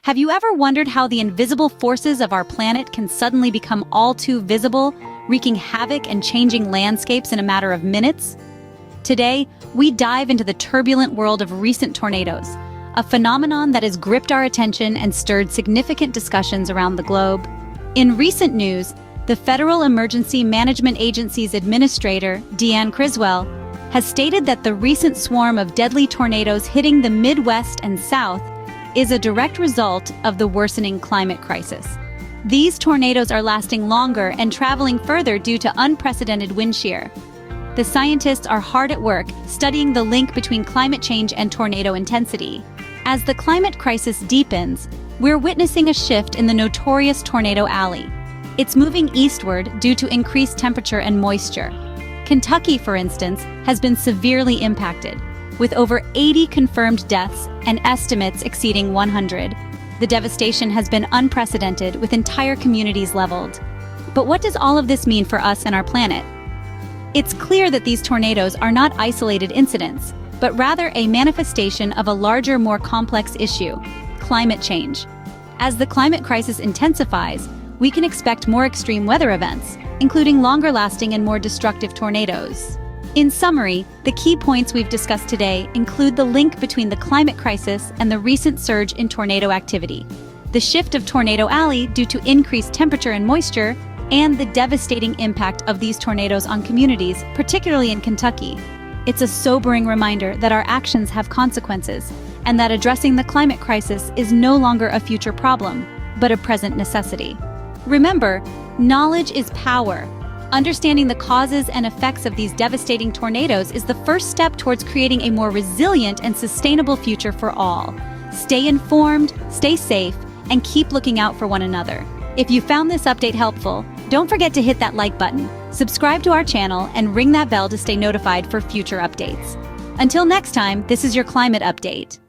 Have you ever wondered how the invisible forces of our planet can suddenly become all too visible, wreaking havoc and changing landscapes in a matter of minutes? Today, we dive into the turbulent world of recent tornadoes, a phenomenon that has gripped our attention and stirred significant discussions around the globe. In recent news, the Federal Emergency Management Agency's administrator, Deanne Criswell, has stated that the recent swarm of deadly tornadoes hitting the Midwest and South is a direct result of the worsening climate crisis. These tornadoes are lasting longer and traveling further due to unprecedented wind shear. The scientists are hard at work studying the link between climate change and tornado intensity. As the climate crisis deepens, we're witnessing a shift in the notorious Tornado Alley. It's moving eastward due to increased temperature and moisture. Kentucky, for instance, has been severely impacted, with over 80 confirmed deaths and estimates exceeding 100. The devastation has been unprecedented, with entire communities leveled. But what does all of this mean for us and our planet? It's clear that these tornadoes are not isolated incidents, but rather a manifestation of a larger, more complex issue: climate change. As the climate crisis intensifies, we can expect more extreme weather events, including longer-lasting and more destructive tornadoes. In summary, the key points we've discussed today include the link between the climate crisis and the recent surge in tornado activity, the shift of Tornado Alley due to increased temperature and moisture, and the devastating impact of these tornadoes on communities, particularly in Kentucky. It's a sobering reminder that our actions have consequences, and that addressing the climate crisis is no longer a future problem, but a present necessity. Remember, knowledge is power. Understanding the causes and effects of these devastating tornadoes is the first step towards creating a more resilient and sustainable future for all. Stay informed, stay safe, and keep looking out for one another. If you found this update helpful, don't forget to hit that like button, subscribe to our channel, and ring that bell to stay notified for future updates. Until next time, this is your Climate Update.